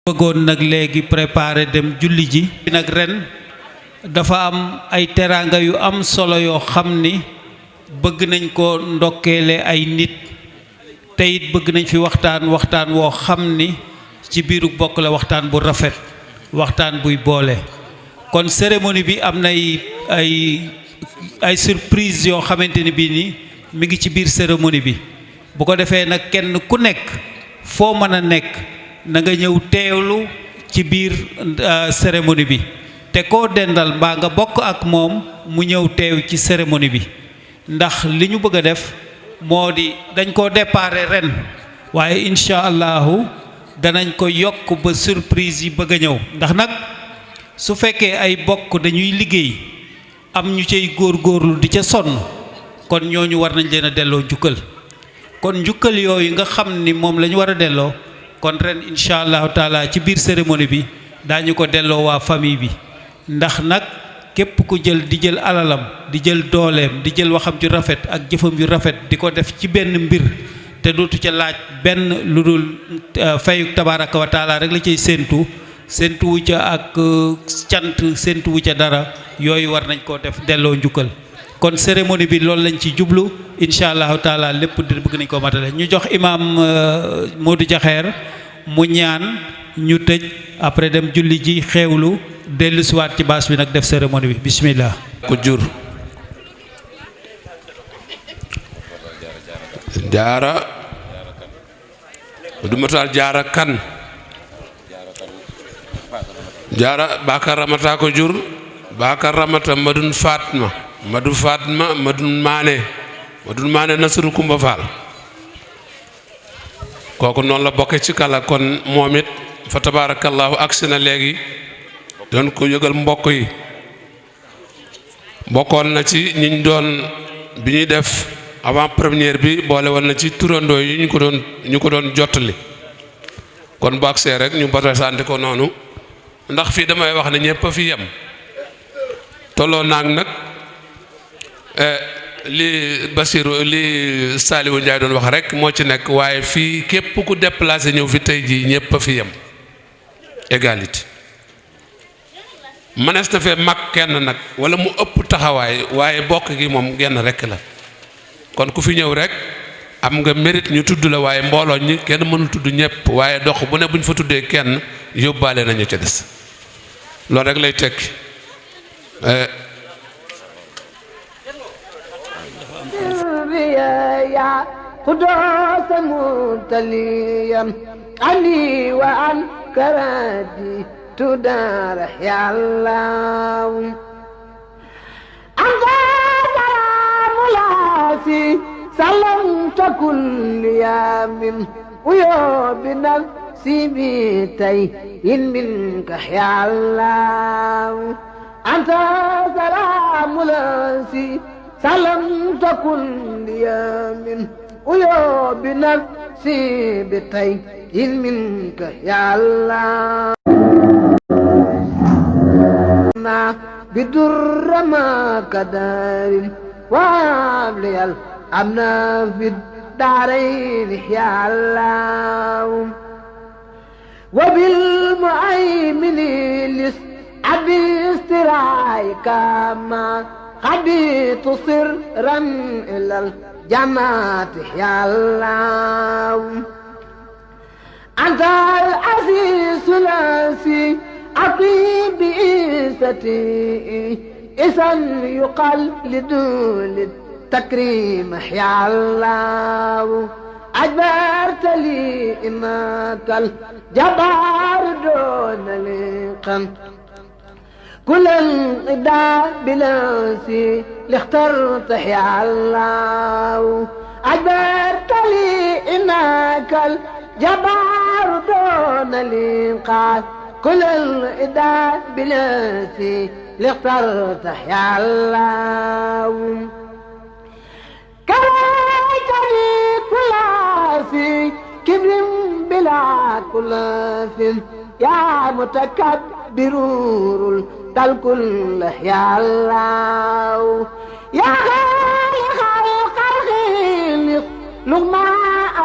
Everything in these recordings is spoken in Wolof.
bëggoon nag léegi préparer dem julli ji nag ren dafa am ay teraanga yu am solo yoo xam ni bëgg nañ ko ndokkeele ay nit te it bëgg nañ fi waxtaan woo xam ni ci biiru bokk la waxtaan bu rafet waxtaan buy boole kon cérémonie bi am na ay surprise yoo xamante ni bii ni mi ngi ci biir cérémonie bi bu ko defee nag kenn ku nekk foo mën a nekk na nga ñëw teewlu ci biir cérémonie bi te koo dendal mbaa nga bokk ak moom mu ñëw teew ci cérémonie bi ndax li ñu bëgg a def moo di dañ koo déparé ren waaye incha allahu danañ ko yokk ba surprise yi bëgg a ñëw ndax nag su fekkee ay bokk dañuy liggéey am ñu cay góorgóorlu di ca sonn kon ñooñu war nañ leen a delloo njukkal kon njukkal yooyu nga xam ni moom la ñu war a delloo kon ren incha allahu taala ci biir cérémonie bi daañu ko delloo waa famille bi ndax nag képp ku jël di jël alalam di jël dooleem di jël waxam ju rafet ak jëfam yu rafet di ko def ci benn mbir te dootu ca laaj benn lu dul fayu tabaraka wa taala rek la cay séentu wu ca ak cant séentu wu ca dara yooyu war nañ koo def delloo njukkal kon cérémonie bi loolu lañ ci jublu incha allahu taala lépp di bëgg nañ ko matale ñu jox imaam Modou Diakher mu ñaan ñu tëj après dem julli ji xeewlu dellu siwaat ci baas bi nag def cérémonie bi bismillah ko jur jaara du matal jaara kan jaara Bakar Ramata ko jur Bakar Ramata madun Fatma madun maane Nasru Kumba Faal kooku noonu la bokke ci kala kon moom it fa tabarakallahu agsi na léegi doon ko yëgal mbokk yi bokkoon na ci ñiñ doon bi ñuy def avant première bi boole woon na ci turandoo yi ñu ko doon jottali kon bu agsee rek ñu batasanti ko noonu ndax fii damay wax ne ñëpp a fi yem tolloo naag nag li Basiru li Saliou Ndiaye doon wax rek moo ci nekk waaye fii képp ku déplacé ñëw fi tey jii ñëpp a fi yem égalité mënees na fee mag kenn nag wala mu ëpp taxawaay waaye bokk gi moom genn rek la kon ku fi ñëw rek am nga mérite ñu tudd la waaye mbooloo ñi kenn mënul tudd ñëpp waaye dox bu ne bu ñu fa tuddee kenn yóbbaale nañu ca des loolu rek lay tekki يا قدوس متليا علي وعن كرادي تدار يا الله أنت سلام لاسي سلمت كل يوم ويا بنفسي بيتي منك يا الله أنت سلام لاسي سلمت كل يوم ويا بنفسي بيتي منك يا الله بدر ما كدار وابلي الأمن في الدارين يا الله وبالمؤمن لس أبي استرايك ما خبيت سرا إلى الجماعة يا الله أنت العزيز الأسي أطيب بإيستي إذا يقال لدول التكريم يا الله أجبرت لي إنك الجبار دون لقم كل انقضاء بلاسي اللي اخترت يا الله أجبرت لي إنك الجبار دون الإنقاذ كل الإداء بلاسي اللي اخترت يا الله كرهتني كل في كبر بلا كل في يا متكبر الكل يا الله يا خالق الخلق لغما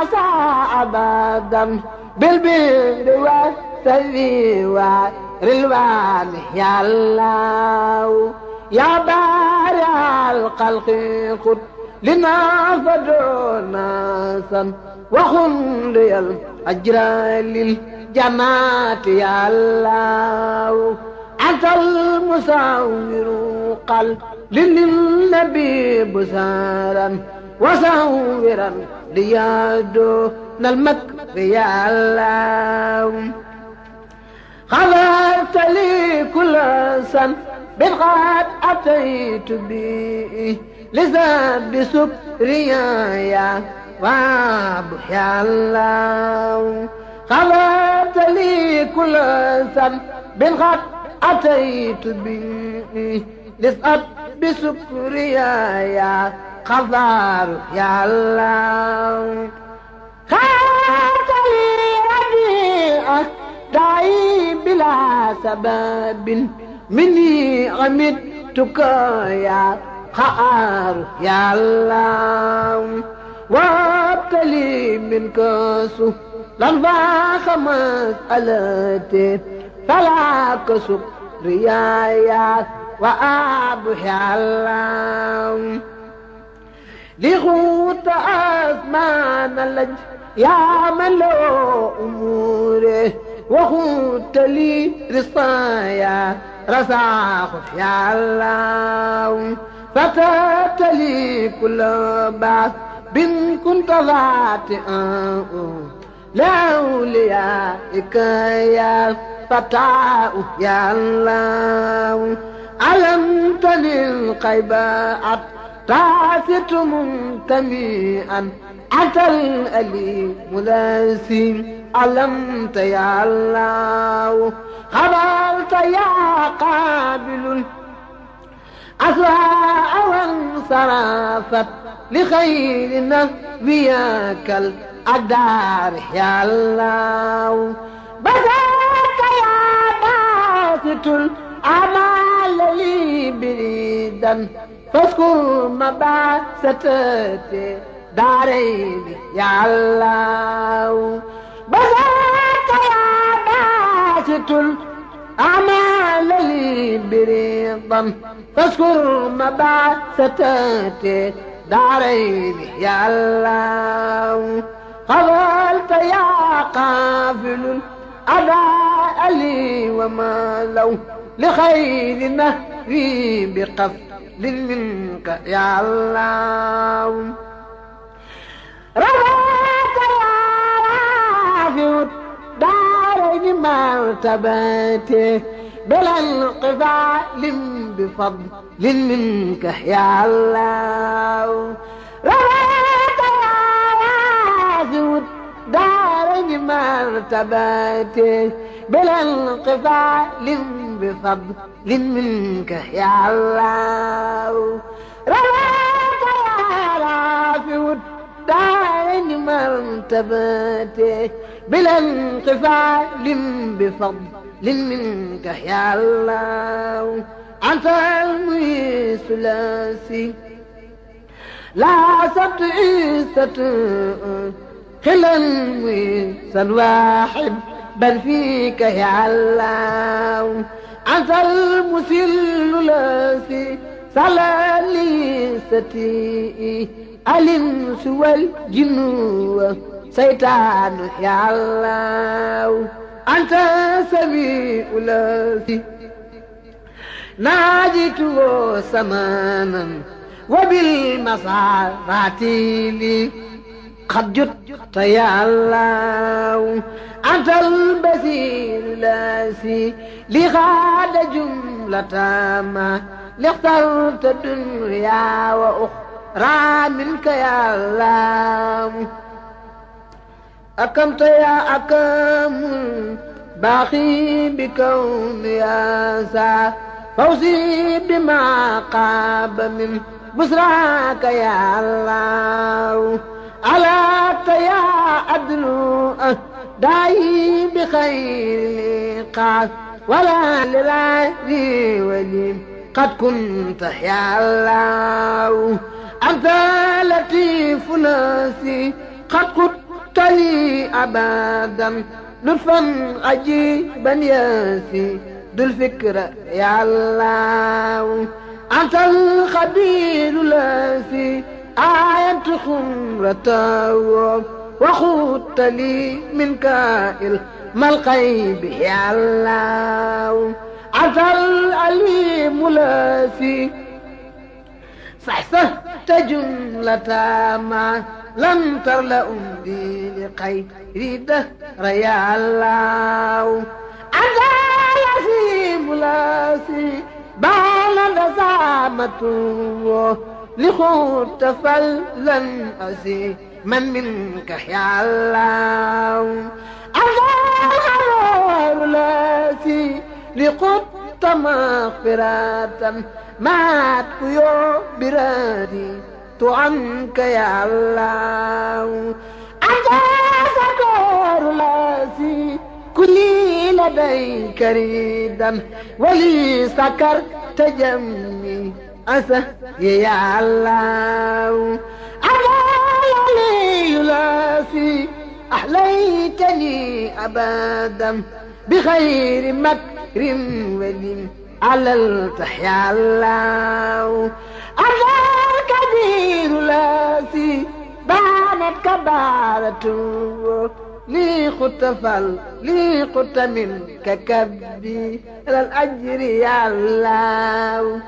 أساء أبدا بالبر سلي ورلوان يا الله يا بارع الخلق خذ لنا فدعونا سن وخن لي الأجر للجنات يا الله أنت المساور قل للنبي بسارا وساورا ليادون المكر يا الله غفرت لي كل سن بالغاد أتيت به لزاد سكريا يا رب يا الله غفرت لي كل سن بالغاد أتيت به لزاد بسكريا يا غفار يا الله غفرت لي ربيعك داعي بلا سبب مني عمدتك يا خار يا الله وابتلي منك سهلا فاخ مسألتي فلا كسب ريايا وأبو يا الله لغوت أزمان اللج يا من له أموره وخوت لي رصايا رزاق يا الله فتات لي كل بعث بن كنت ذاتئا لأوليائك يا فتاة يا الله علمتني القيبات تعثت منتميئا أتى الأليم لاسيم علمت يا الله خبرت يا قابل الأسواء وانصرفت لخير نبيك الأقدار يا الله بذاك يا باسط الأعمال لي بريدا فاذكر مباستي دارين يا الله بذاك يا باسط الأعمال لي بريدا فاذكر مباستي دارين يا الله قبلت يا قافل الأداء لي وما لو لخير نهري بقفل منك يا الله رضاك يا رافع دارين مرتبتي بلا انقفال بفضل منك يا الله رضاك يا رافع دارين مرتبتي بلا انقفال بفضل منك يا الله رضاك يا رافع دارين مرتبتي بلا انقفال بفضل منك يا الله أنت المحيي الثلاثي لا سبت عيسة خلا المحيي الواحد بل فيك يا الله أنت المسل الذي صلى لي ستي الإنس والجن سيطان يا الله أنت سميع الذي ناجيته سمانا وبالمصارات لي قد جدت يا الله أنت البصير الذي لغاد جملة ما لاخترت الدنيا وأخرى منك يا الله أكمت يا أكم باقي بكون يا سا فوزي بما قاب من بسراك يا الله ألا يا أدنو داعي بخير قاس ولا للعدي ولي قد كنت يا الله أنت لطيف ناسي قد كنت لي أبدا لطفا عجيبا ياسي ذو الفكرة يا الله أنت الخبير الذي آية خمرته وخدت لي من كائل ما الغيب يا الله أنت العليم الذي صحصحت جملة ما لم تر لأمدي لخير دهر يا الله أنت العظيم الذي بان دسامته لخوت فلن أسي من منك يا الله أنت الغفور الذي لقدت مغفرة مات كيو برادي عنك يا الله أنت سكور لاسي كلي لديك ريدا ولي سكر تجمي أسه يا الله أنا لي لاسي أحليتني أبدا بخير مكر ولي على التحيا الله أنا الكبير لاسي بانت كبارته لي خطفل لي خط منك كبي على الأجر يا الله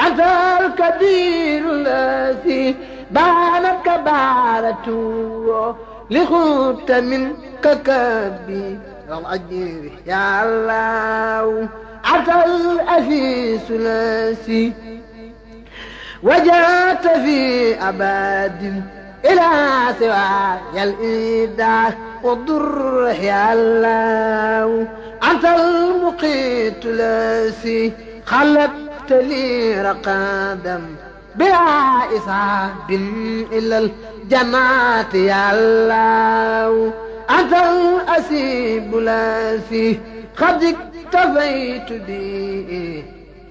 أنت الكبير الذي بانت كبارته لي خط منك كبي على الأجر يا الله أنت الأسيس الذي وجاءت في أباد إلى سواي الإيداع والضر يا الله أنت المقيت الذي خلقت لي رقادا بلا إصاب إلى الجنات يا الله أنت الأسيب الذي قد اكتفيت به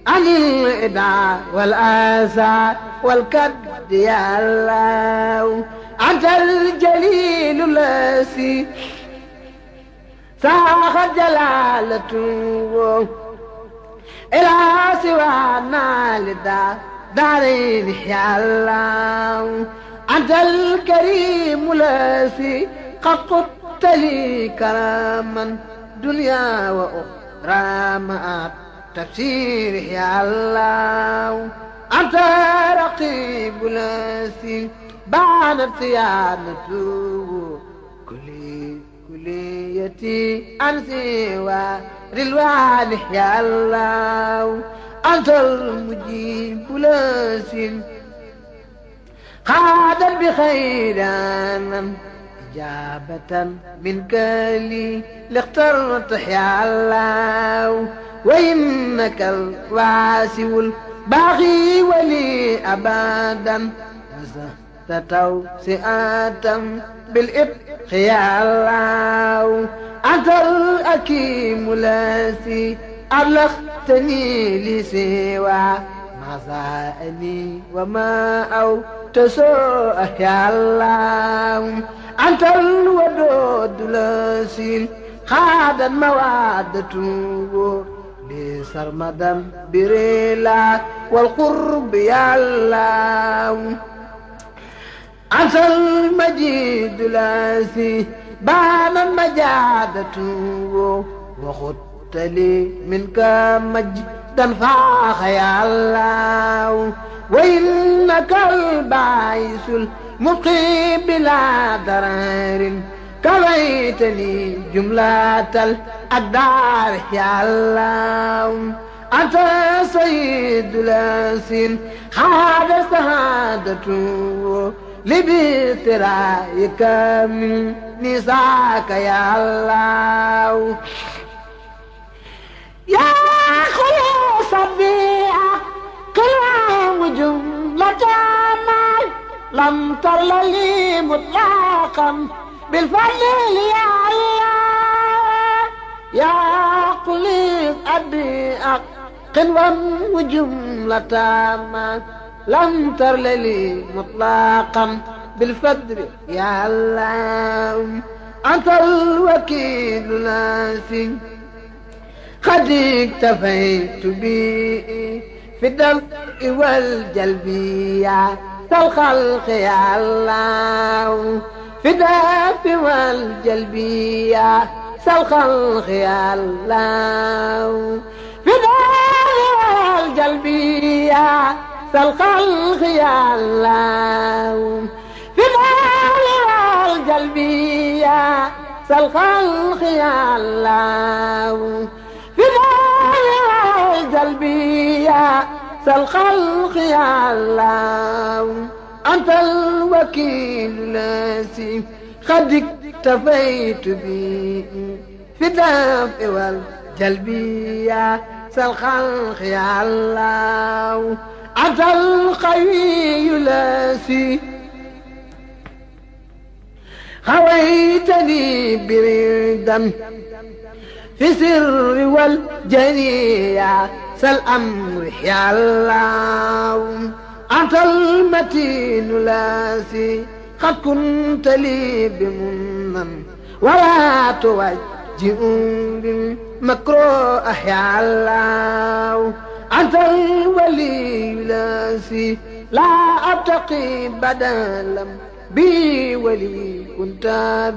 عن الإدعاء والآسى والكد يا الله أنت الجليل الذي ساخت جلالته إلى سوانا دارين يا الله أنت الكريم الذي قد قدت لي كراما دنيا وأخرى معك تفسير يا الله أنت رقيب الذي بانت صيانته كليتي عن سوى رلوان يا الله أنت المجيب الذي خادا بخيرانا إجابة منك لي لاخترت يا الله وإنك الواسع الباغي ولي أبدا نزهت توسئة بالإبق يا الله أنت الأكيم الذي أبلغتني لسوى ما زاني وما أو تسوء يا الله أنت الودود الذي خاد موادته لي سرمدا بريلا والقرب يا الله أنت المجيد الذي بان مجادته وخدت لي منك مجدا فاخ يا الله وإنك الباعث المقيم بلا ضرر كويتني جملة الأقدار يا الله أنت سيد الأسين خاد سعادته لبترايك من نساك يا الله يا خلوص البيئة كلام جملة مال لم تر لي مطلقا بالفضل يا الله يا قليل أبيئك قنوا وجملة ما لم تر لي مطلقا بالفضل يا الله أنت الوكيل ناسي قد اكتفيت بي في الدفء والجلب يا ذا الخلق يا الله في الدفء والجلب يا ذا الخلق يا الله في الدفء والجلب يا ذا الخلق يا الله في الدفء والجلب يا ذا الخلق يا الله في قلبي يا ذا الخلق يا الله أنت الوكيل الذي قد اكتفيت به في الدفء والجلب يا ذا الخلق يا الله أنت القوي الذي خويتني بردا في سر والجنية سالأمر يا الله أنت المتين الذي قد كنت لي بمنن ولا توجه بالمكروه يا الله أنت الولي الذي لا أبتقي بدلا بي ولي كنت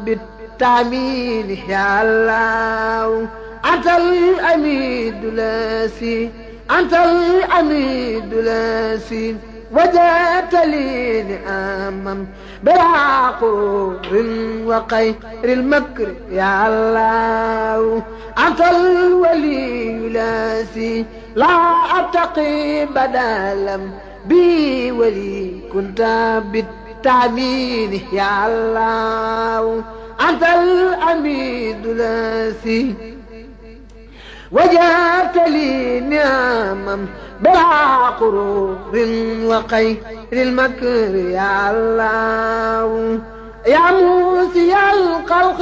بالتعميل يا الله أنت الأميد الذي أنت الأميد الذي وجدت لي نعما بلا قرور وخير المكر يا الله أنت الولي الذي لا أبتقي بدلا بي ولي كنت بالتعميل يا الله أنت الأميد الذي وجدت لي نعما بلا قرور وخير المكر يا الله يا موسي الخلق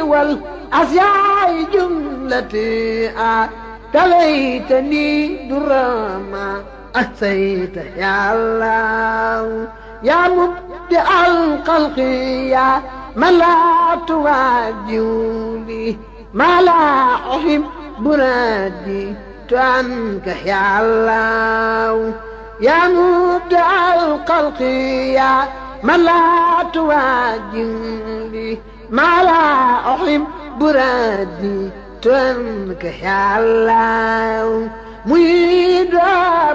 والأشياء جملتها تليتني درما أتيت يا الله يا مبدع الخلق يا من لا تواجهني ما لا أحب برادي عنك يا الله يا مبدع الخلق يا من لا تواجهني ما لا أحب برادي عنك يا الله مريد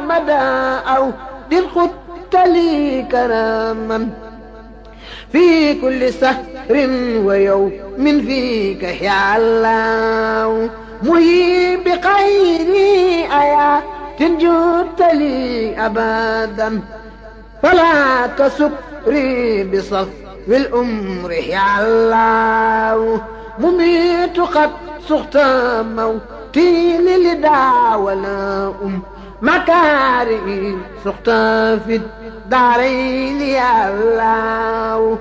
مدى أو للخط لي كراما في كل سهر ويوم فيك يا الله مهيب بخير آيات جدت لي أبدا فلا تسكري بصف الأمر يا الله مميت قد سخت موتي للدى ولا مكاري سخت في الدارين يا الله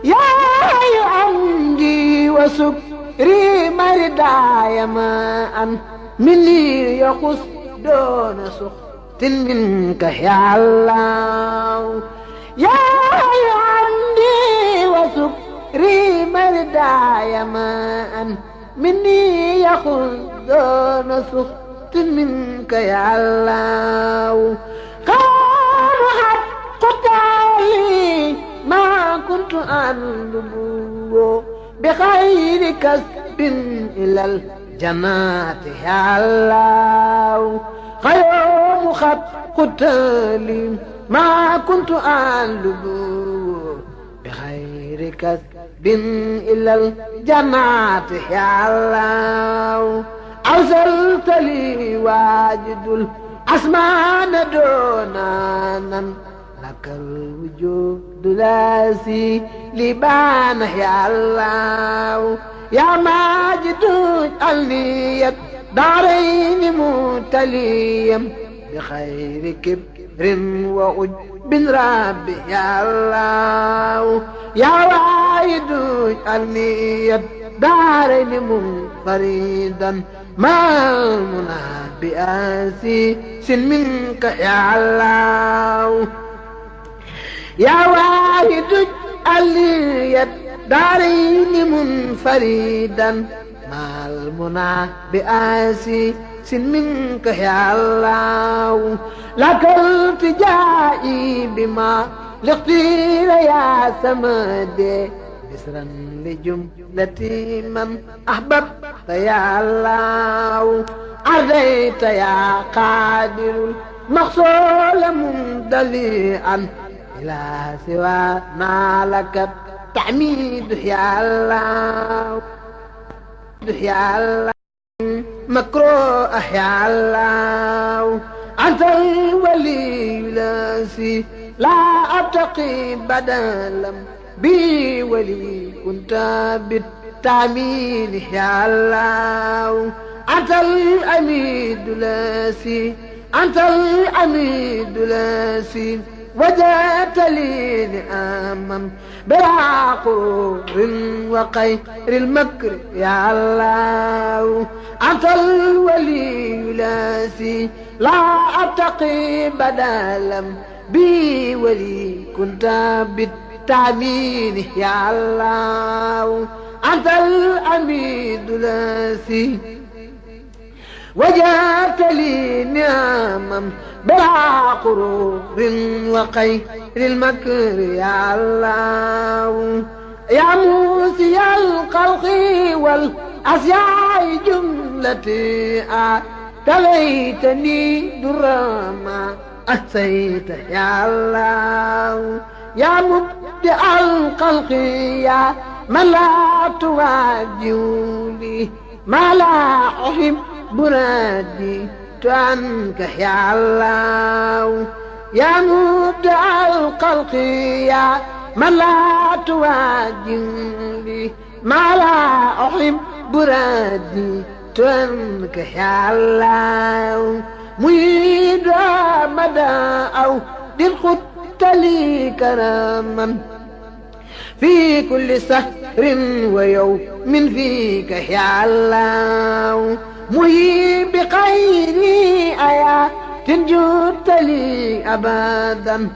يا عندي وسكري مرداي ما مني يخص دون سخط منك يا الله يا عندي وسكري مرداي ما مني يخص دون سخط منك يا الله قالوا حق لي ما كنت أندبو بخير كسب إلى الجنات يا الله خير خط لي ما كنت أندبو بخير كسب إلى الجنات يا الله أرسلت لي واجد الأسمان دونانا لك الوجود لاسي لبان يا الله يا ماجد اجعلني دارين متليا بخير كبر وعج بن ربي يا الله يا واحد اجعلني دارين منفردا ما المنى بآسي سن منك يا الله يا واحد اليد دارين منفردا مع المنى بآسي منك يا الله لك التجائي بما لاختير يا سمد بسرا لجملة من أحببت يا الله أرضيت يا قادر المقصول ممتلئا إلى سوانا لك التحميد يا الله يا الله مكروه يا الله أنت الولي لاسي لا أبتقي بدلا بي ولي كنت بالتعميل يا الله أنت الأميد لاسي أنت الأميد لاسي وجدت لي نعما بلا قرور وخير المكر يا الله أنت الولي لاسي لا أتقي بدلا بي ولي كنت بالتعميل يا الله أنت الأميد لاسي وجدت لي نعما بلا قرور وخير المكر يا الله يا موسي الخلق والأشياء جملتي تليتني درما أحسيت يا الله يا مبدع الخلق يا من لا تواجهني ما لا أحب بنادي عنك يا الله يا مبدع الخلق يا من لا تواجهني ما لا أحب بنادي عنك يا الله مريد مدى أو دل خدت لي كراما في كل سهر ويوم فيك يا الله مهي بخيري آيات جدت لي أبدا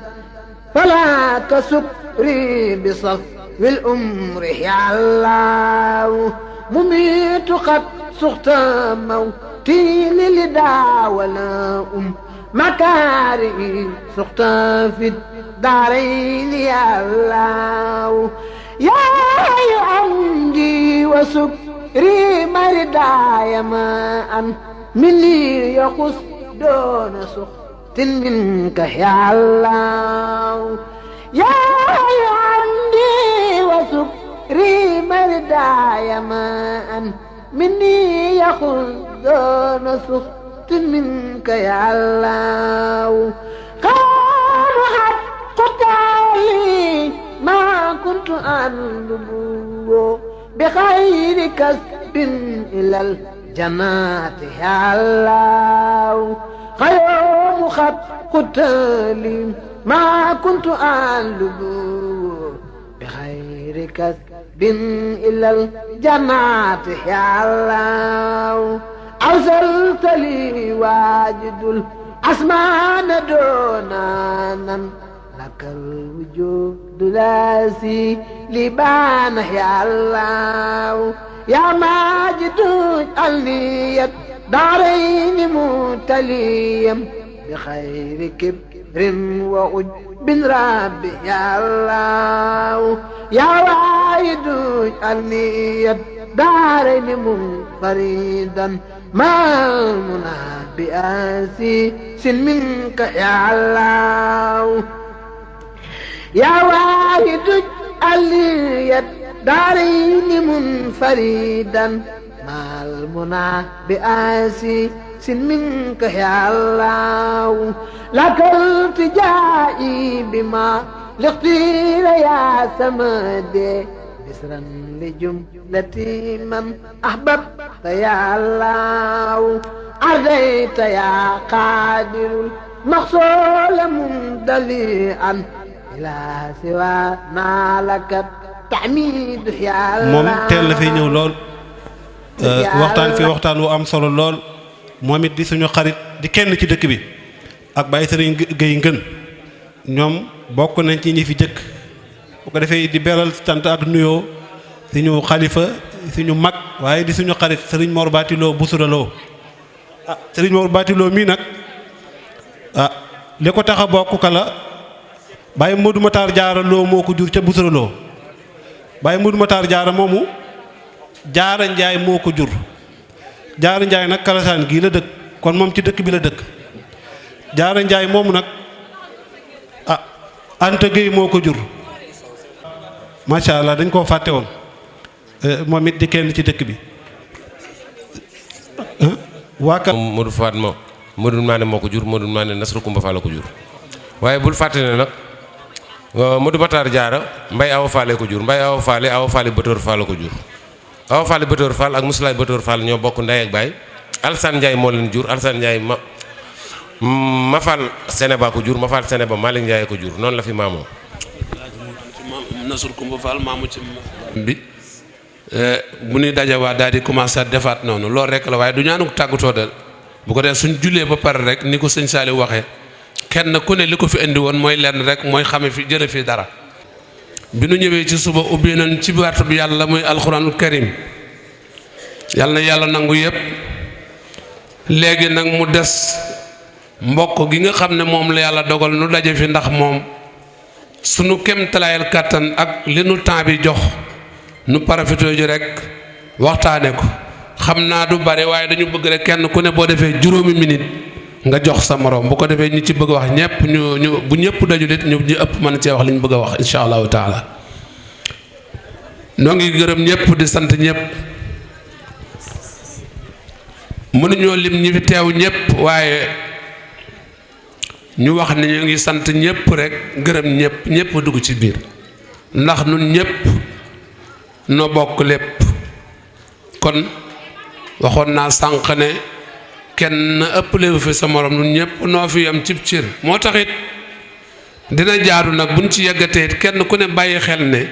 فلا تسكري بصف الأمر يا الله مميت قد سخت موتي للدى ولا مكاري سخت في الدارين يا الله يا عمدي وسكري مرداي ما مني يقص دون سخط منك يا الله يا عمدي وسكري مرداي ما مني يقص دون سخط منك يا الله قالوا حق تعالي ما كنت أطلب بخير كسب إلى الجنات يا الله خير خط لي ما كنت أطلب بخير كسب إلى الجنات يا الله أرسلت لي واجد الأسمان دونانا لك الوجود لاسي لبان يا الله يا ماجد اجعلني دارين متليا بخير كبر وعج بن ربي يا الله يا واحد اجعلني دارين منفردا ما المنى بآسي منك يا الله يا واحد اجعلني دارين منفردا مع المنى بآسي منك يا الله لك التجائي بما لاختير يا سمد بسرا لجملة من أحببت يا الله أرضيت يا قادر المقصول ممتلئا إلى سوى ما لك التحميد يا الله moom teel na fi ñëw lool waxtaan fi waxtaan wu am solo lool moom it di suñu xarit di kenn ci dëkk bi ak Baye Serigne Gueye Ngën ñoom bokk nañ ci ñi fi jëkk bu ko defee di beral cant ak nuyoo suñu xalifa suñu mag waaye di suñu xarit sëriñ Mor Batiloo Busuraloo sëriñ Mor Batiloo mii nag li ko tax a bokk kala Baye Modou Matar Jaara Loo moo ko jur ca Busuraloo Baye Modou Matar Jaara moomu Jaara Njaay moo ko jur Jaara Njaay nag Kalasaan gii la dëkk kon moom ci dëkk bi la dëkk Jaara Njaay moomu nag Anta Gueye moo ko jur macha allah dañ koo fàtte woon moom it di kenn ci dëkk bi waa ka Modou Fatma Modou Mané moo ko jur Modou Mané Nasru Kumba Fall la ko jur waaye bul fàtte ne nag Modou Matar Jaara Mbay Awa Faale ko jur Mbay Awa Faale Bëtoor Fall la ko jur Awa Faale Bëtoor Fall ak Musulaay Bëtoor Fall ñoo bokk ndey ak baay Alsaan Njaay moo leen jur Alsaan Njaay ma Fall Sénéba ko jur ma Fall Sénéba Malick Njaay ko jur noonu la fi maamoo Nasur Kumba Fall maamu ci bi bu ñuy dajawaat daal di commencé defaat noonu loolu rek la waaye du ñaanu tàggatoo dal bu ko def suñ jullee ba pare rek ni ko sëñ Saliou waxee kenn ku ne li ko fi indi woon mooy lenn rek mooy xame fi jële fi dara bi nu ñëwee ci suba ubbi nañ ci baatu bi yàlla muy alxuraanul karim yàlla na yàlla nangu yëpp léegi nag mu des mbokk gi nga xam ne moom la yàlla dogal nu daje fi ndax moom sunu kem talaayal kàttan ak li nu temps bi jox nu parafitoo ji rek waxtaane ko xam naa du bare waaye dañu bëgg rek kenn ku ne boo defee juróomi minute nga jox sa morom bu ko defee ñi ci bëgg a wax ñëpp ñu bu ñëpp dajulit ñu ëpp mën cee wax li ñu bëgg a wax insha allahu taala noo ngi gërëm ñëpp di sant ñëpp mënuñoo lim ñi fi teew ñëpp waaye ñu wax ne ñu ngi sant ñëpp rek gërëm ñëpp dugg ci biir ndax nun ñëpp noo bokk lépp kon waxoon naa sànq ne kenn ëppale fi sa morom nun ñëpp noo fi yam cib cir moo taxit dina jaadu nag buñ ci yeggatee kenn ku ne bàyyi xel ne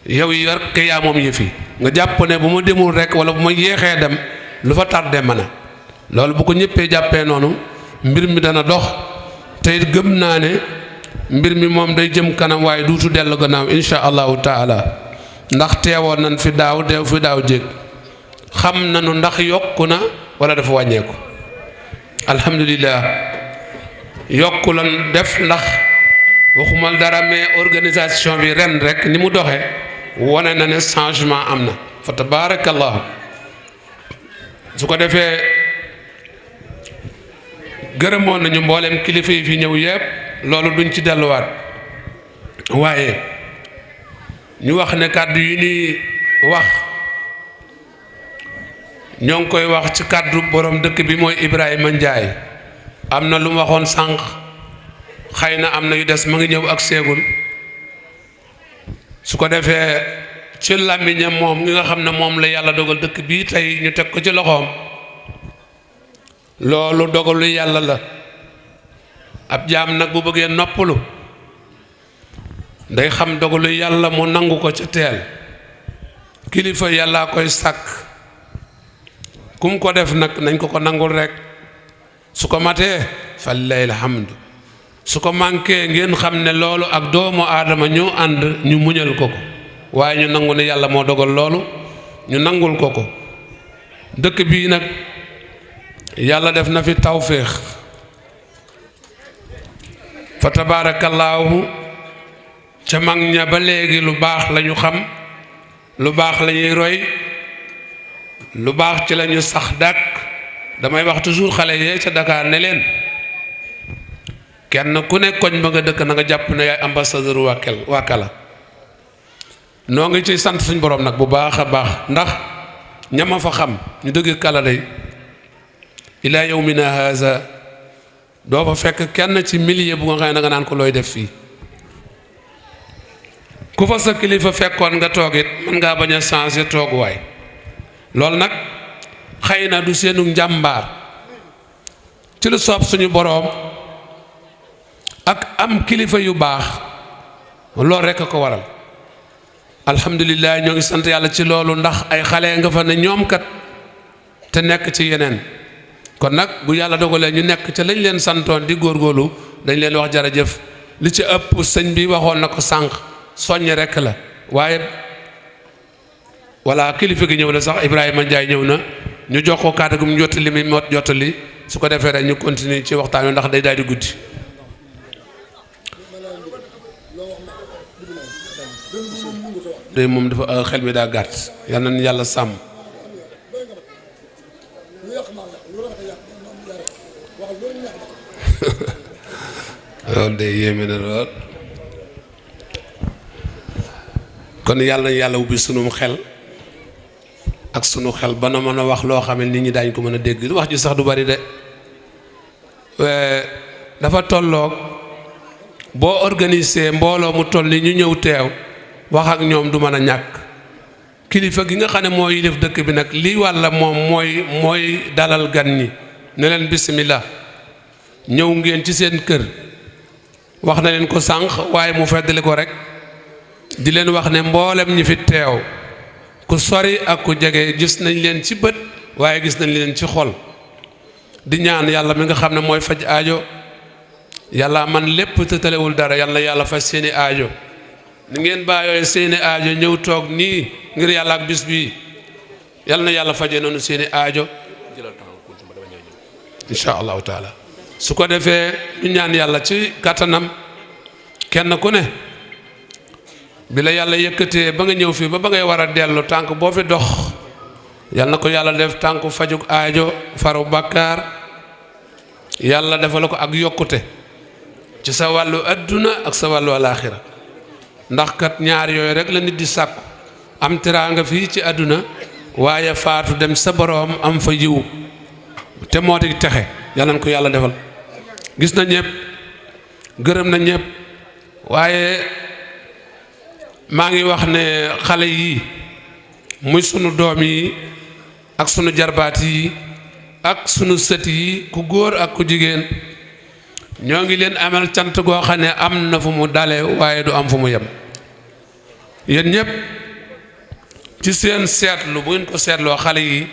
yow yor ke yaa moom yëfi nga jàpp ne bu ma demul rek wala bu ma yéexee dem lu fa tardé mën a loolu bu ko ñëppee jàppee noonu mbir mi dana dox te it gëm naa ne mbir mi moom day jëm kanam waaye duutu dellu gannaaw insha allahu taala ndax teewoon nañ fi daaw deew fi daaw jéeg xam nañu ndax yokku na wala dafa wàññeeku alhamdulilah yokku lan def ndax waxumal dara mais organisation bi ren rek ni mu doxee wane na ne changement am na fa tabaarakallahu su ko defee gërëmoon nañu mboolem kilifa yi fi ñëw yépp loolu duñ ci delluwaat waaye ñu wax ne kàddu yi ñuy wax ñoo ngi koy wax ci kàddu borom dëkk bi mooy Ibrahima Ndiaye am na lu mu waxoon sànq xëy na am na yu des ma ngi ñëw ak seegul su ko defee ci làmmiñam moom ngi nga xam ne moom la yàlla dogal dëkk bii tey ñu teg ko ci loxoom loolu dogalu yàlla la ab jaam nag bu bëggee noppalu day xam dogalu yàlla mu nangu ko ca teel kilifa yàllaa koy sàkk kum ko def nag nañ ko nangul rek su ko matee fa lillahi alhamdu su ko manqué ngeen xam ne loolu ak doomu aadama ñoo ànd ñu muñal ko waaye ñu nangu ne yàlla moo dogal loolu ñu nangul ko dëkk bii nag yàlla def na fi tawféex fa tabaarakallaahu ca mag ña ba léegi lu baax lañu xam lu baax lañuy roy lu baax ci lañu sax dàkk damay wax toujours xale yee ca Dakar ne leen kenn ku ne koñ ba nga dëkk na nga jàpp ne yaay ambassadeur Wakala noo ngi ciy sant suñ borom nag bu baax a baax ndax ñama fa xam ñu dëgg kala day ilaa yawmina haza doo fa fekk kenn ci milieu bu nga xam ne nga naan ko looy def fii ku fa sa kilifa fekkoon nga toog it mën ngaa bañ a changer tooguwaay loolu nag xëy na du seenu njàmbaar ci lu soob suñu boroom ak am kilifa yu baax loolu rekk a ko waral alhamdulilah ñoo ngi sant yàlla ci loolu ndax ay xale nga fa ne ñoom kat te nekk ci yeneen kon nag bu yàlla dogalee ñu nekk ca lañ leen santoon di góorgóorlu dañ leen wax jërëjëf li ci ëpp sëñ bi waxoon na ko sànq soññe rekk la waaye walla kilifa gi ñëw na sax Ibrahima Ndiaye ñëw na ñu jox ko kàddu gi mu jottali mi mot jottali su ko defee rek ñu continuer ci waxtaan wi ndax day daal di guddi. day moom dafa xel mi daa gàtt yal na yàlla sàmm. loolu day yéeme na lool kon yàlla na yàlla ubbi sunum xel ak sunu xel ba na mën a wax loo xam ne nit ñi daañ ko mën a dégg wax ji sax du bari de dafa tolloog boo organisé mbooloo mu toll ni ñu ñëw teew wax ak ñoom du mën a ñàkk kilifa gi nga xam ne moo yilif dëkk bi nag lii wàlla moom mooy dalal gan ñi ne leen bismillah ñëw ngeen ci seen kër wax na leen ko sànq waaye mu feddali ko rek di leen wax ne mboolem ñi fi teew ku sori ak ku jege gis nañ leen ci bët waaye gis nañ leen ci xol di ñaan yàlla mi nga xam ne mooy faj aajo yàlla man lépp te talewul dara yàlla yàlla faj seeni aajo ni ngeen bàyyoo seeni aajo ñëw toog nii ngir yàlla ak bis bii yàlla na yàlla faje noonu seeni aajo insha allahu taala su ko defee ñu ñaan yàlla ci kàttanam kenn ku ne bi la yàlla yëkkatee ba nga ñëw fii ba ngay war a dellu tànk boo fi dox yàlla na ko yàlla def tànku fajug aajo faru bàkkaar yàlla defal ko ak yokkute ci sa wàllu adduna ak sa wàllu alaaxira ndax kat ñaar yooyu rek la nit di sàkku am teraanga fii ci adduna waaye faatu dem sa boroom am fa yiw te moo di texe yàlla na ko yàlla defal gis na ñëpp gërëm na ñëpp waaye maa ngi wax ne xale yi muy sunu doom yi ak sunu jarbaat yi ak sunu sët yi ku góor ak ku jigéen ñoo ngi leen amal cant goo xam ne am na fu mu dale waaye du am fu mu yem yéen ñëpp ci seen seetlu bu ngeen ko seetloo xale yi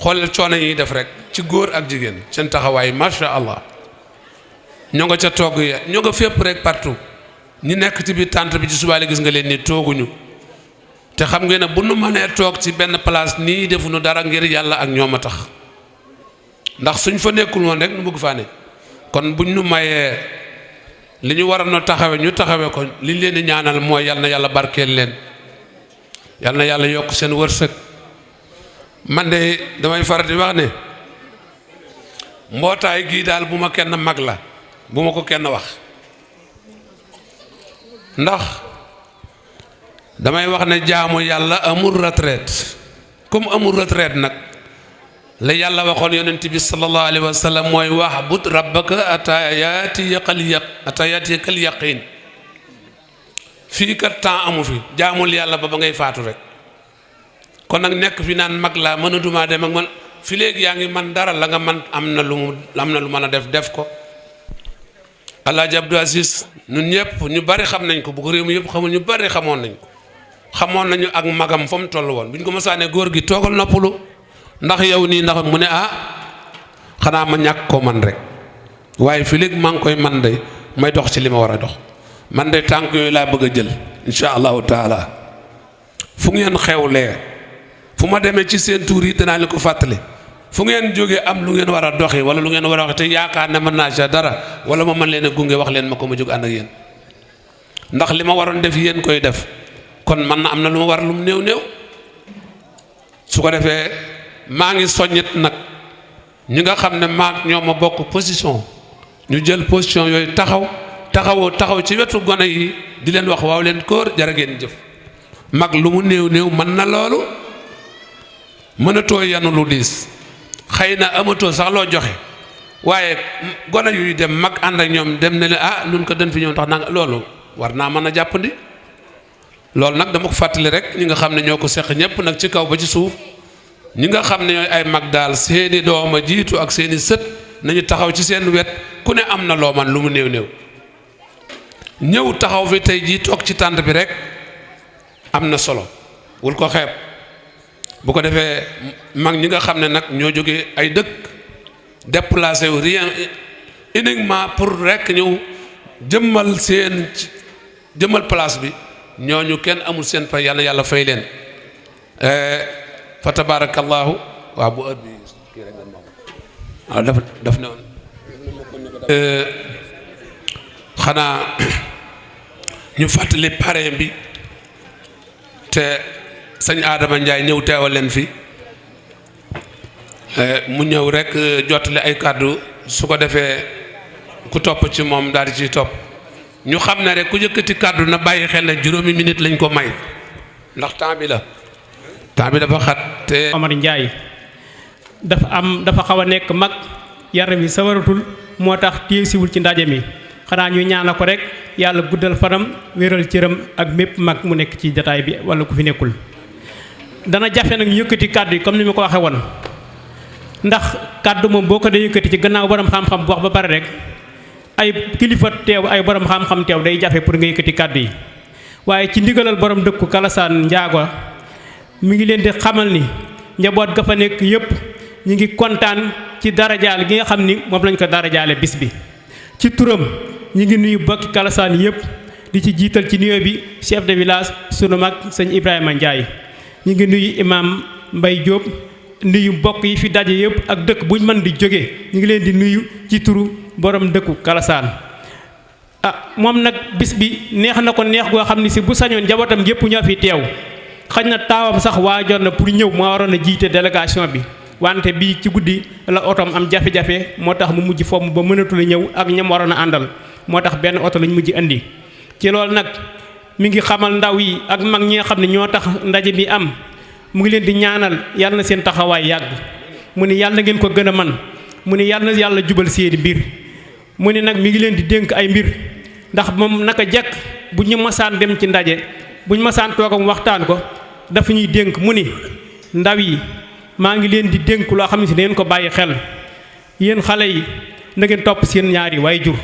xoolal coono yi def rek ci góor ak jigéen seen taxawaay macha allah ñoo nga ca togg ya ñoo nga fépp rek partout ñi nekk ci biir tànt bi ci subaale gis nga leen ni tooguñu te xam ngeen ne bu nu mënee toog ci benn place nii defuñu dara ngir yàlla ak ñoom a tax ndax suñ fa nekkul woon rek nu bëgg faa ne kon buñ nu mayee li ñu waroon a taxawe ñu taxawe ko liñ leen di ñaanal mooy yal na yàlla barkeel leen yal na yàlla yokk seen wërsëg man de damay faral di wax ne mbootaay gii daal bu ma kenn mag la bu ma ko kenn wax ndax damay wax ne jaamu yàlla amul retraite comme amul retraite nag la yàlla waxoon yonent bi sallallahu alayhi wa sallam mooy wa'bud rabbaka ataa yaatiyakal yaqiin fii kat temps amu fi jaamul yàlla ba ngay faatu rek kon nag nekk fi naan mag laa mënatuma dem ak man fi léegi yaa ngi man dara la nga man am na lu mën a def ko Alaaji Abdou Aziz ñun ñëpp ñu bari xam nañ ko bu ko réew mi yëpp xamul ñu bari xamoon nañu ak magam fa mu toll woon bu ñu ko mësaane góor gi toogal noppalu ndax yow nii ndax mu ne xanaa ma ñàkk ko man rek waaye fi léegi maa ngi koy man de may dox ci li ma war a dox man de tànk yooyu laa bëgg a jël insha allahu taala fu ngeen xewlee fu ma demee ci seen tuur yi danaa leen ko fàttali fu ngeen jógee am lu ngeen war a doxi wala lu ngeen war a wax te yaakaar ne mën naa ca dara wala ma mën leen a gunge wax leen ma ko ma jóg ànd ak yéen ndax li ma waroon def yéen koy def kon man na am na lu ma war lu mu néew su ko defee maa ngi soññit nag ñi nga xam ne maag ñoo ma bokk position ñu jël position yooyu taxaw ci wetu gone yi di leen wax waaw leen kóor jara ngeen jëf mag lu mu néew mën na loolu mënatoo yanu lu diis xëy na amatoo sax loo joxe waaye gone yuy dem mag ànd ak ñoom dem ne leen nun ko den fi ñëw tax nanga loolu war naa mën a jàppandi loolu nag dama ko fàttali rek ñi nga xam ne ñoo ko seq ñëpp nag ci kaw ba ci suuf ñi nga xam ne ñooy ay mag daal seeni dooma jiitu ak seeni sët nañu taxaw ci seen wet ku ne am na loo man lu mu néew ñëw taxaw fi tey jii toog ci tànt bi rek am na solo wul ko xeeb bu ko defee mag ñi nga xam ne nag ñoo jógee ay dëkk déplacé wu rien uniquement pour rek ñëw jëmmal place bi ñooñu kenn amul seen fay, yàlla yàlla fay leen fa tabarakallahu. waaw bu heure bi kii rek waaw daf ne woon xanaa ñu fàttali parrain bi te sëñ Adama Ndiaye ñëw teewal leen fi mu ñëw rek jottali ay kàddu, su ko defee ku topp ci moom daal di ciy topp. ñu xam ne rek ku yëkkati kàddu na bàyyi xel ne juróomi minute lañ ko may, ndax temps bi dafa xat. te Omar Ndiaye dafa xaw a nekk mag, yaram wi sawaratul, moo tax téye siwul ci ndaje mi. xanaa ñu ñaana ko rek yàlla guddal fanam, wéral cëram ak mépp mag mu nekk ci jataay bi wala ku fi nekkul. dana jafe nag ñu yëkkati kàddu yi comme ni ma ko waxee woon, ndax kàddu moom boo ko dee yëkkati ci gannaaw borom xam-xam bu wax ba pare rek ay kilifa teew, ay borom xam-xam teew, day jafe pour nga yëkkati kàddu yi. waaye ci ndigalal borom dëkku Kalasaan Njaago mi ngi leen di xamal ni njaboot ga fa nekk yëpp ñu ngi kontaan ci darajaal gi nga xam ni moom lañ ko darajaale bis bi. ci turam ñu ngi nuyu bokki Kalasaan yëpp, di ci jiital ci nuyoo bi chef de village sunu mag sëñ Ibrahima Ndiaye. ñu ngi nuyu imam Mbay Diop, nuyu mbokk yi fi daje yëpp ak dëkk buñ mën di jóge, ñu ngi leen di nuyu ci turu borom dëkku Kalasaan. moom nag bis bi neex na ko neex goo xam ne si bu sañoon njabootam yëpp ñoo fi teew. xañ na taawam sax waajoon na pour ñëw, moo waroon a jiite délégation bi, wante bii ci guddi la otoom am jafe-jafe, moo tax mu mujj fomm ba mënatul a ñëw ak ñam waroon a àndal, moo tax benn oto lañ mujj indi. ci loolu nag mi ngi xamal ndaw yi ak mag ñi nga xam ne ñoo tax ndaje bi am, mu ngi leen di ñaanal yàlla na seen taxawaay yàgg. mu ni yàlla na ngeen ko gën a man, mu ni yàlla na yàlla jubal seeni mbir. mu ni nag mi ngi leen di dénk ay mbir, ndax moom naka jekk bu ñu masaan dem ci ndaje, bu ñu masaan toogam waxtaan ko dafa ñuy dénk. mu ni ndaw yi maa ngi leen di dénk loo xam ne si ngeen ko bàyyi xel. yéen xale yi na ngeen topp seen ñaari waajur.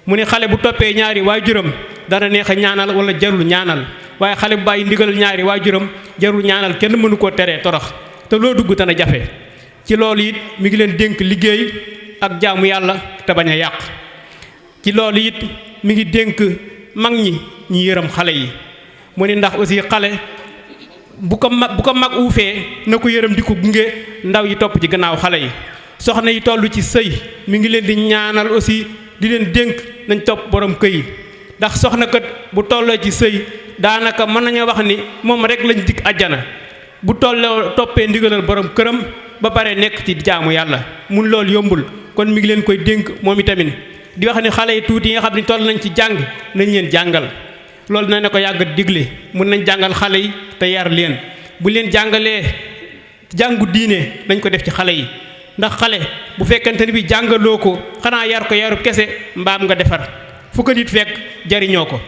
mu ni xale bu toppee ñaari waajuram dana neex a ñaanal wala jarul ñaanal, waaye xale bu bàyyi ndigal ñaari waajuram jarul ñaanal, kenn mënu koo teree torox, te loo dugg dana jafe. ci loolu it mi ngi leen dénk liggéey ak jaamu yàlla te bañ a yàq. ci loolu it mi ngi dénk mag ñi ñu yërëm xale yi. mu ni ndax aussi xale bu ko mag uufee na ko yërëm di ko gunge, ndaw yi topp ci gannaaw xale yi. soxna yi toll ci sëy mi ngi leen di ñaanal aussi, di leen dénk nañ topp borom këy, ndax soxna kat bu tolloo ci sëy daanaka mën nañoo wax ni moom rek lañ dikk àjjana bu tolloo toppee ndigalal borom këram ba pare nekk ci jaamu yàlla. mun loolu yombul, kon mi ngi leen koy dénk moom itamit di wax ni xale yi tuuti yi nga xam ne toll nañ ci jàng nañ leen jàngal. loolu na ne ko yàgg digle, mun nañ jàngal xale yi te yar leen. bu leen jàngalee jàngu diine nañ ko def ci xale yi, ndax xale bu fekkente ni bi jàngaloo ko xanaa yar ko yaru kese mbaam nga defar fu ko nit fekk jariñoo ko.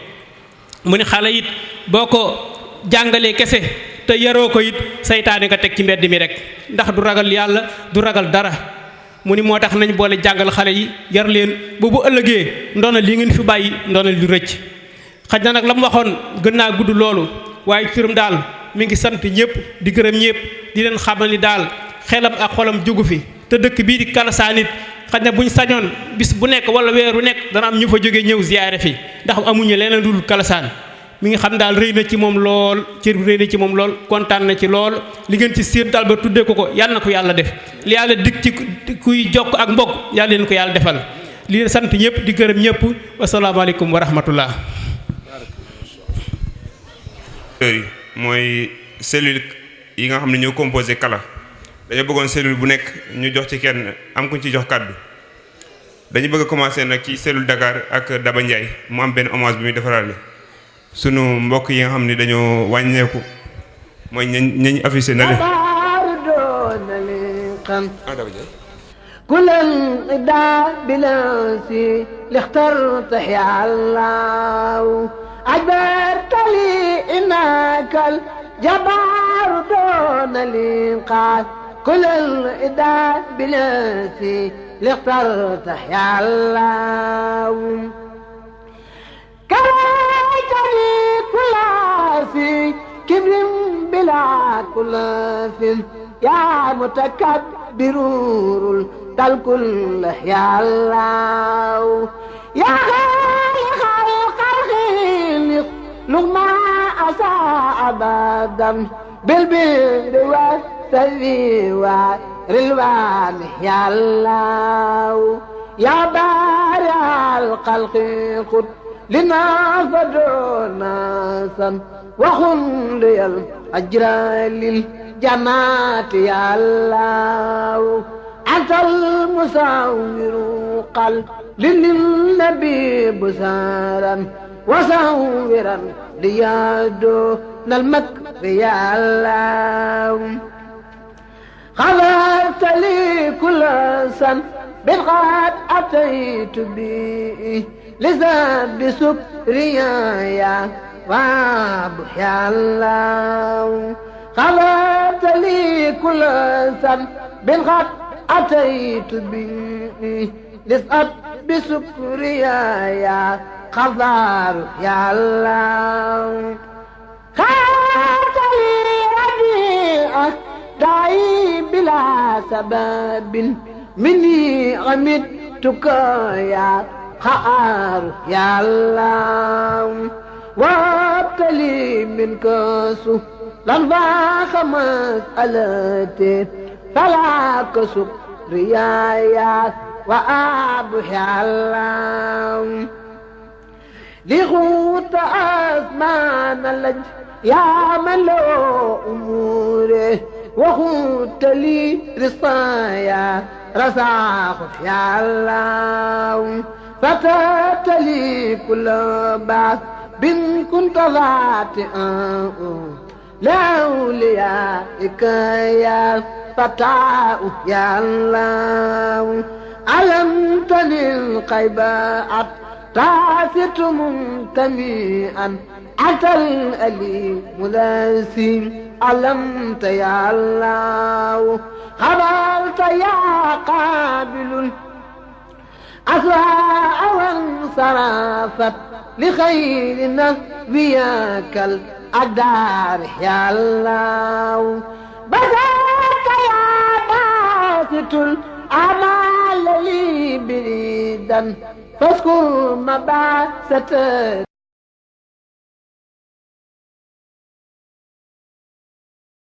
mu ne xale it boo ko jàngalee kese te yaroo ko it saytaane nga teg ci mbedd mi rek, ndax du ragal yàlla du ragal dara. mu ni moo tax nañ boole jàngal xale yi yar leen ba bu ëllëgee ndoona li ngeen fi bàyyi ndoona lu rëcc. xaj na nag la mu waxoon gën naa gudd loolu, waaye turam daal mi ngi sant ñëpp di gërëm ñëpp, di leen xamal ni daal xelam ak xolam jógu fi. te dëkk bii di Kalasaan it xaj na buñ sañoon bis bu nekk wala weer bu nekk dana am ñu fa jógee ñëw ziyaare fi, ndax amuñu leneen dul Kalasaan. mi ngi xam daal rëy na ci moom lool, cër bi rëy na ci moom lool, kontaan na ci lool. li ngeen ci séen daal ba tuddee ko yàlla na ko yàlla def, li yàlla dig ci kuy jokk ak mbokk yàlla leen ko yàlla defal. li leen sant ñëpp di gërëm ñëpp, wasalaamaaleykum wa rahmatullah. mooy cellule yi nga xam ne ñoo composé Kala, dañoo bëggoon cellule bu nekk ñu jox ci kenn am kuñ ci jox kàddu. dañu bëgg a commencé nag ci cellule Dakar ak Daba Ndiaye mu am benn hommage bi muy defaraale sunu mbokk yi nga xam ne dañoo wàññeeku, mooy ñañ affiché na le كل انقضاء بلاسي لاخترت يا الله أجبرت لي إنك الجبار دون الإنقاذ كل الإداء بلاسي لاخترت يا الله كرهتني كل في كبر بلا كل في يا متكبر دل كل يا الله يا خالق الخلق لغما أساء أبدا بالبر والسلي والرلوان يا الله يا بارع الخلق خذ لنا فدعونا سن وخن لي الأجر للجنات يا الله أنت المساور قل للنبي بسارا وساورا ليادون المكر يا الله غفرت لي كل سن بالغاد أتيت به لزاد سكريا يا رب يا الله غفرت لي كل سن بالغاد أتيت به لزاد بسكريا يا غفار يا الله غفرت لي ربيعك داعي بلا سبب مني غمدتك يا خار يا الله وابتلي منك سهلا فاخ مسألتي فلا كسب ريايا وأبو يا الله لغوت أزمان اللج يا من له أموره وخوت لي رصايا رزاق يا الله فتات لي كل بعث بن كنت ذاتئا لأوليائك يا فتاة يا الله علمتني القيبات تعثت منتميئا أتى الأليم لاسي علمت يا الله خبرت يا قابل الأسواء وانصرفت لخير نبيك الأقدار يا الله بسطت يا باسط الأعمال لي بريدا فاذكر مبعثتك